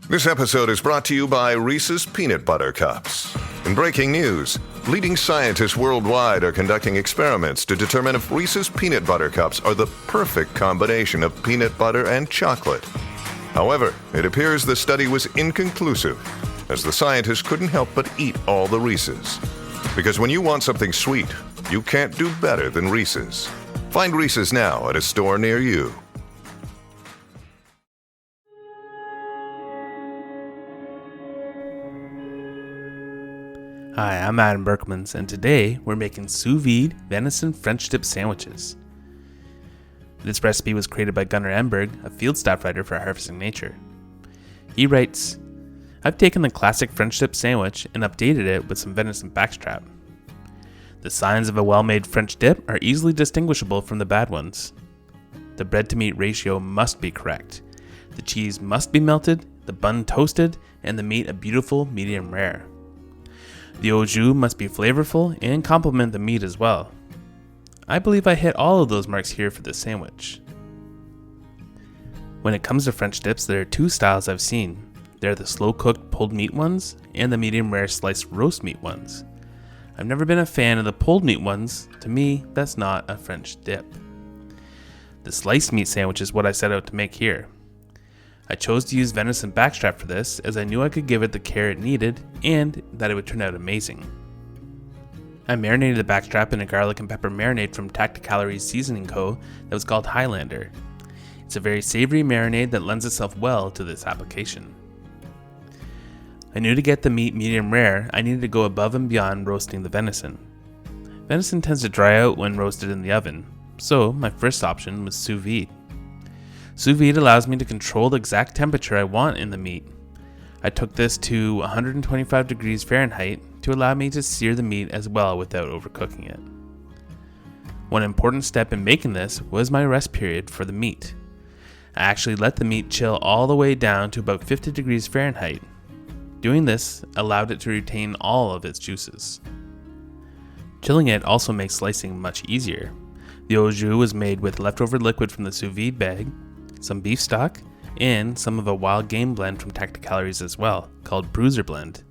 This episode is brought to you by Reese's Peanut Butter Cups. In breaking news, leading scientists worldwide are conducting experiments to determine if Reese's Peanut Butter Cups are the perfect combination of peanut butter and chocolate. However, it appears the study was inconclusive, as the scientists couldn't help but eat all the Reese's. Because when you want something sweet, you can't do better than Reese's. Find Reese's now at a store near you. Hi, I'm Adam Berkmans, and today we're making sous vide venison French dip sandwiches. This recipe was created by Gunnar Enberg, a field staff writer for Harvesting Nature. He writes, "I've taken the classic French dip sandwich and updated it with some venison backstrap. The signs of a well-made French dip are easily distinguishable from the bad ones. The bread-to-meat ratio must be correct. The cheese must be melted, the bun toasted, and the meat a beautiful medium rare. The au jus must be flavorful and complement the meat as well. I believe I hit all of those marks here for this sandwich." When it comes to French dips, there are two styles I've seen. They're the slow-cooked pulled meat ones and the medium-rare sliced roast meat ones. I've never been a fan of the pulled meat ones. To me, that's not a French dip. The sliced meat sandwich is what I set out to make here. I chose to use venison backstrap for this as I knew I could give it the care it needed and that it would turn out amazing. I marinated the backstrap in a garlic and pepper marinade from Tacticalories Seasoning Co. that was called Highlander. It's a very savory marinade that lends itself well to this application. I knew to get the meat medium rare, I needed to go above and beyond roasting the venison. Venison tends to dry out when roasted in the oven, so my first option was sous vide. Sous vide allows me to control the exact temperature I want in the meat. I took this to 125 degrees Fahrenheit to allow me to sear the meat as well without overcooking it. One important step in making this was my rest period for the meat. I actually let the meat chill all the way down to about 50 degrees Fahrenheit. Doing this allowed it to retain all of its juices. Chilling it also makes slicing much easier. The au jus was made with leftover liquid from the sous vide bag, some beef stock, and some of a wild game blend from Tacticalories as well, called Bruiser Blend.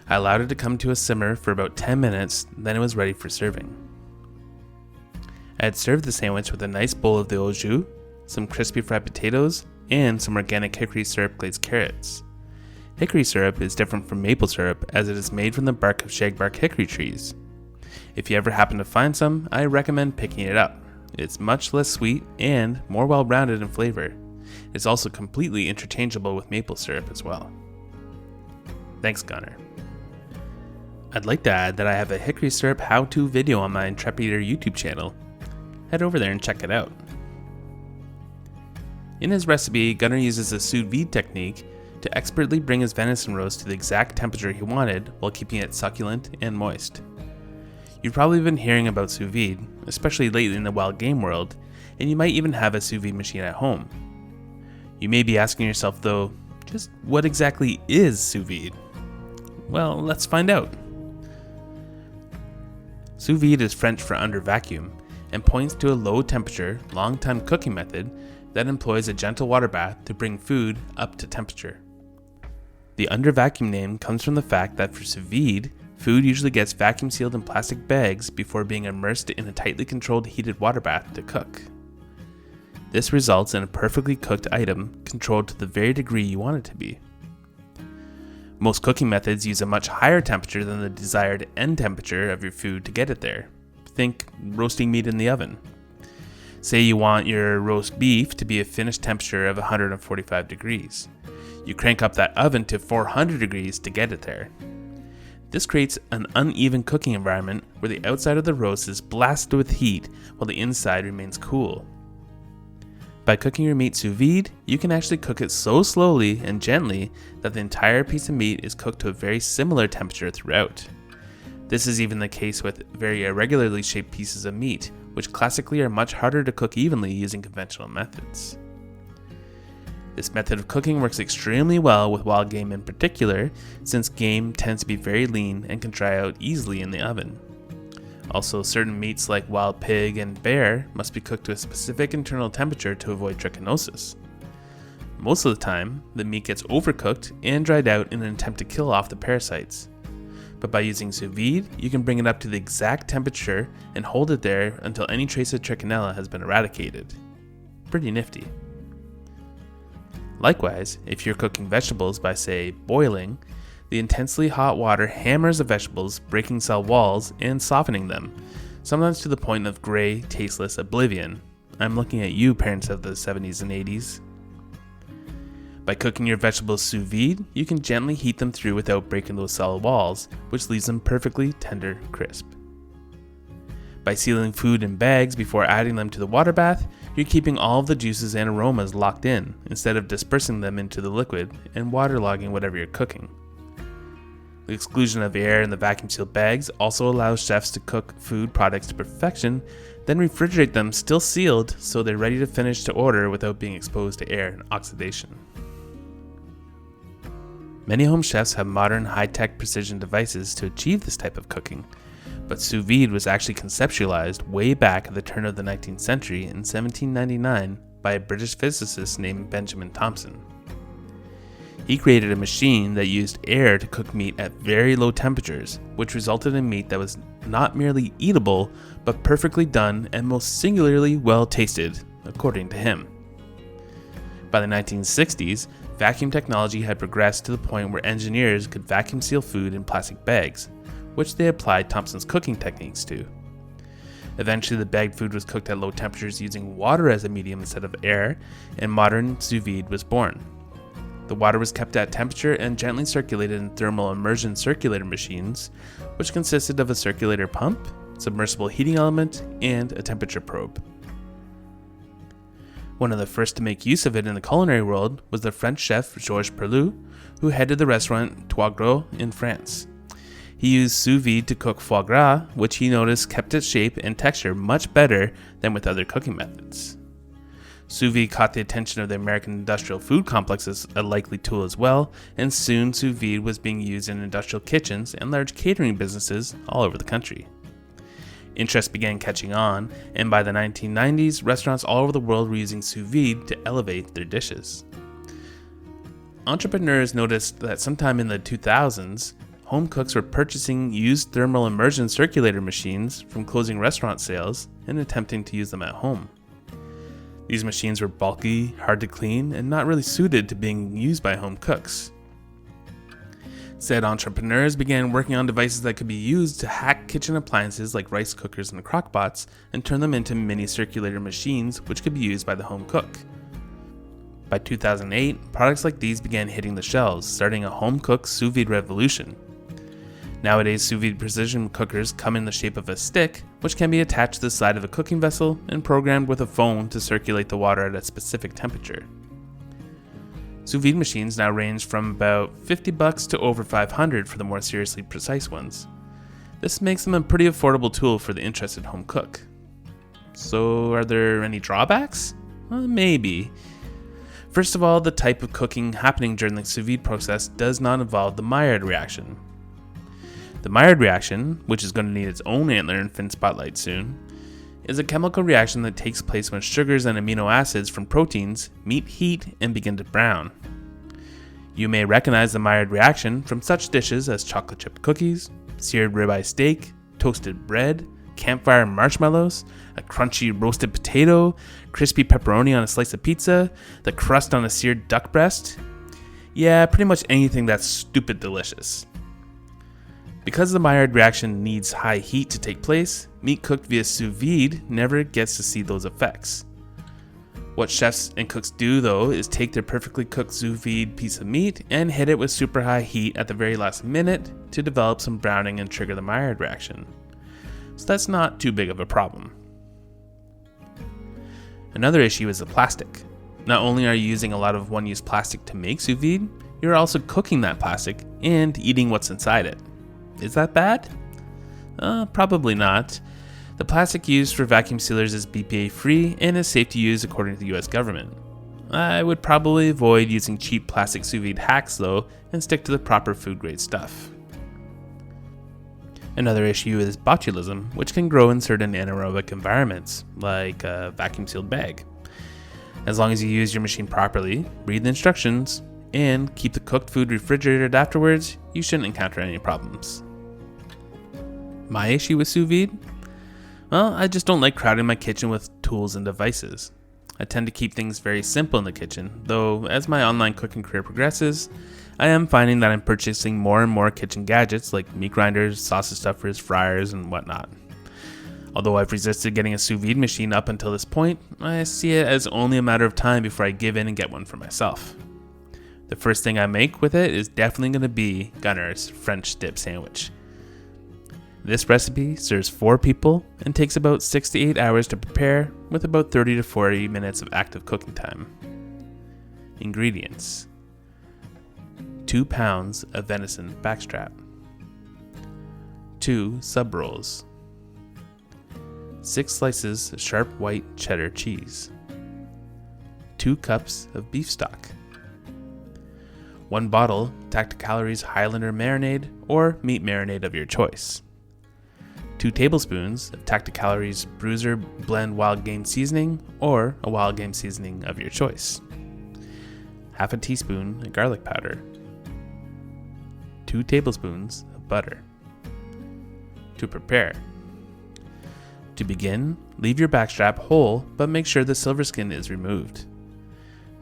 I allowed it to come to a simmer for about 10 minutes, then it was ready for serving. I had served the sandwich with a nice bowl of the au jus, some crispy fried potatoes, and some organic hickory syrup glazed carrots. Hickory syrup is different from maple syrup as it is made from the bark of shagbark hickory trees. If you ever happen to find some, I recommend picking it up. It's much less sweet and more well-rounded in flavor. It's also completely interchangeable with maple syrup as well. Thanks, Gunnar. I'd like to add that I have a hickory syrup how-to video on my Intrepid Eater YouTube channel. Head over there and check it out. In his recipe, Gunnar uses a sous vide technique to expertly bring his venison roast to the exact temperature he wanted while keeping it succulent and moist. You've probably been hearing about sous vide, especially lately in the wild game world, and you might even have a sous vide machine at home. You may be asking yourself though, just what exactly is sous vide? Well, let's find out. Sous vide is French for under vacuum and points to a low temperature, long time cooking method that employs a gentle water bath to bring food up to temperature. The under vacuum name comes from the fact that for sous vide, food usually gets vacuum sealed in plastic bags before being immersed in a tightly controlled heated water bath to cook. This results in a perfectly cooked item controlled to the very degree you want it to be. Most cooking methods use a much higher temperature than the desired end temperature of your food to get it there. Think roasting meat in the oven. Say you want your roast beef to be a finished temperature of 145 degrees. You crank up that oven to 400 degrees to get it there. This creates an uneven cooking environment where the outside of the roast is blasted with heat while the inside remains cool. By cooking your meat sous vide, you can actually cook it so slowly and gently that the entire piece of meat is cooked to a very similar temperature throughout. This is even the case with very irregularly shaped pieces of meat, which classically are much harder to cook evenly using conventional methods. This method of cooking works extremely well with wild game in particular, since game tends to be very lean and can dry out easily in the oven. Also, certain meats like wild pig and bear must be cooked to a specific internal temperature to avoid trichinosis. Most of the time, the meat gets overcooked and dried out in an attempt to kill off the parasites. But by using sous vide, you can bring it up to the exact temperature and hold it there until any trace of trichinella has been eradicated. Pretty nifty. Likewise, if you're cooking vegetables by, say, boiling, the intensely hot water hammers the vegetables, breaking cell walls and softening them, sometimes to the point of gray, tasteless oblivion. I'm looking at you, parents of the 70s and 80s. By cooking your vegetables sous vide, you can gently heat them through without breaking those cell walls, which leaves them perfectly tender crisp. By sealing food in bags before adding them to the water bath, you're keeping all of the juices and aromas locked in, instead of dispersing them into the liquid and waterlogging whatever you're cooking. The exclusion of air in the vacuum-sealed bags also allows chefs to cook food products to perfection, then refrigerate them still sealed so they're ready to finish to order without being exposed to air and oxidation. Many home chefs have modern high-tech precision devices to achieve this type of cooking, but sous vide was actually conceptualized way back at the turn of the 19th century in 1799 by a British physicist named Benjamin Thompson. He created a machine that used air to cook meat at very low temperatures, which resulted in meat that was not merely eatable, but perfectly done and most singularly well tasted, according to him. By the 1960s, vacuum technology had progressed to the point where engineers could vacuum seal food in plastic bags, which they applied Thompson's cooking techniques to. Eventually, the bagged food was cooked at low temperatures using water as a medium instead of air, and modern sous vide was born. The water was kept at temperature and gently circulated in thermal immersion circulator machines, which consisted of a circulator pump, submersible heating element, and a temperature probe. One of the first to make use of it in the culinary world was the French chef Georges Perlus, who headed the restaurant Trois Gros in France. He used sous vide to cook foie gras, which he noticed kept its shape and texture much better than with other cooking methods. Sous vide caught the attention of the American industrial food complex as a likely tool as well, and soon sous vide was being used in industrial kitchens and large catering businesses all over the country. Interest began catching on, and by the 1990s, restaurants all over the world were using sous vide to elevate their dishes. Entrepreneurs noticed that sometime in the 2000s, home cooks were purchasing used thermal immersion circulator machines from closing restaurant sales and attempting to use them at home. These machines were bulky, hard to clean, and not really suited to being used by home cooks. Said entrepreneurs began working on devices that could be used to hack kitchen appliances like rice cookers and crockpots and turn them into mini circulator machines which could be used by the home cook. By 2008, products like these began hitting the shelves, starting a home cook sous vide revolution. Nowadays, sous vide precision cookers come in the shape of a stick, which can be attached to the side of a cooking vessel and programmed with a phone to circulate the water at a specific temperature. Sous vide machines now range from about $50 to over $500 for the more seriously precise ones. This makes them a pretty affordable tool for the interested home cook. So, are there any drawbacks? Well, maybe. First of all, the type of cooking happening during the sous vide process does not involve the Maillard reaction. The Maillard reaction, which is going to need its own antler and fin spotlight soon, is a chemical reaction that takes place when sugars and amino acids from proteins meet heat and begin to brown. You may recognize the Maillard reaction from such dishes as chocolate chip cookies, seared ribeye steak, toasted bread, campfire marshmallows, a crunchy roasted potato, crispy pepperoni on a slice of pizza, the crust on a seared duck breast. Yeah, pretty much anything that's stupid delicious. Because the Maillard reaction needs high heat to take place, meat cooked via sous vide never gets to see those effects. What chefs and cooks do though is take their perfectly cooked sous vide piece of meat and hit it with super high heat at the very last minute to develop some browning and trigger the Maillard reaction. So that's not too big of a problem. Another issue is the plastic. Not only are you using a lot of one-use plastic to make sous vide, you're also cooking that plastic and eating what's inside it. Is that bad? Probably not. The plastic used for vacuum sealers is BPA free and is safe to use according to the US government. I would probably avoid using cheap plastic sous vide hacks though and stick to the proper food grade stuff. Another issue is botulism, which can grow in certain anaerobic environments, like a vacuum sealed bag. As long as you use your machine properly, read the instructions, and keep the cooked food refrigerated afterwards, you shouldn't encounter any problems. My issue with sous vide? Well, I just don't like crowding my kitchen with tools and devices. I tend to keep things very simple in the kitchen, though as my online cooking career progresses, I am finding that I'm purchasing more and more kitchen gadgets like meat grinders, sausage stuffers, fryers, and whatnot. Although I've resisted getting a sous vide machine up until this point, I see it as only a matter of time before I give in and get one for myself. The first thing I make with it is definitely going to be Gunner's French dip sandwich. This recipe serves 4 people and takes about 6 to 8 hours to prepare, with about 30 to 40 minutes of active cooking time. Ingredients: 2 pounds of venison backstrap, 2 sub rolls, 6 slices of sharp white cheddar cheese, 2 cups of beef stock, 1 bottle Tacticalories Highlander marinade or meat marinade of your choice, 2 tablespoons of Tacticalories Bruiser Blend Wild Game Seasoning or a wild game seasoning of your choice, half a teaspoon of garlic powder, 2 tablespoons of butter. To prepare: to begin, leave your backstrap whole, but make sure the silver skin is removed.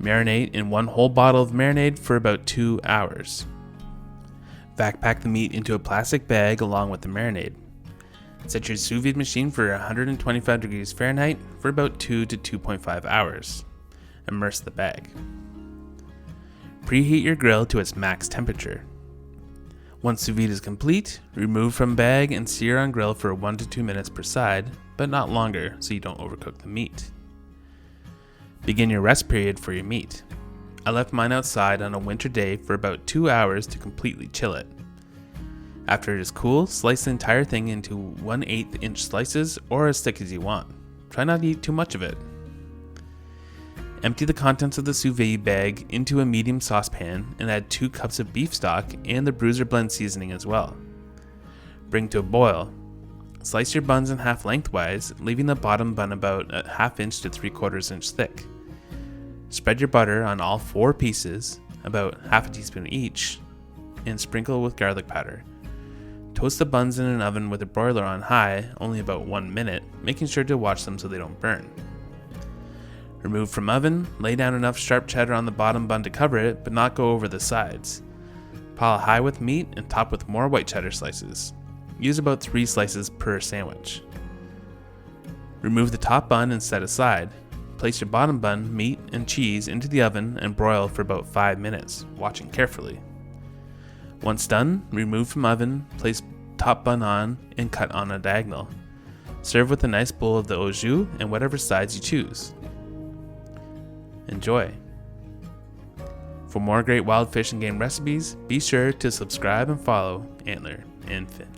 Marinate in 1 whole bottle of marinade for about 2 hours. Vac-pack the meat into a plastic bag along with the marinade. Set your sous vide machine for 125 degrees Fahrenheit for about 2 to 2.5 hours. Immerse the bag. Preheat your grill to its max temperature. Once sous vide is complete, remove from bag and sear on grill for 1 to 2 minutes per side, but not longer so you don't overcook the meat. Begin your rest period for your meat. I left mine outside on a winter day for about 2 hours to completely chill it. After it is cool, slice the entire thing into 1/8 inch slices or as thick as you want. Try not to eat too much of it. Empty the contents of the sous vide bag into a medium saucepan and add 2 cups of beef stock and the Bruiser Blend seasoning as well. Bring to a boil. Slice your buns in half lengthwise, leaving the bottom bun about a 1/2 inch to 3/4 inch thick. Spread your butter on all 4 pieces, about half a teaspoon each, and sprinkle with garlic powder. Toast the buns in an oven with a broiler on high, only about 1 minute, making sure to watch them so they don't burn. Remove from oven, lay down enough sharp cheddar on the bottom bun to cover it, but not go over the sides. Pile high with meat and top with more white cheddar slices. Use about 3 slices per sandwich. Remove the top bun and set aside. Place your bottom bun, meat, and cheese into the oven and broil for about 5 minutes, watching carefully. Once done, remove from oven, place top bun on, and cut on a diagonal. Serve with a nice bowl of the au jus and whatever sides you choose. Enjoy. For more great wild fish and game recipes, be sure to subscribe and follow Antler and Fin.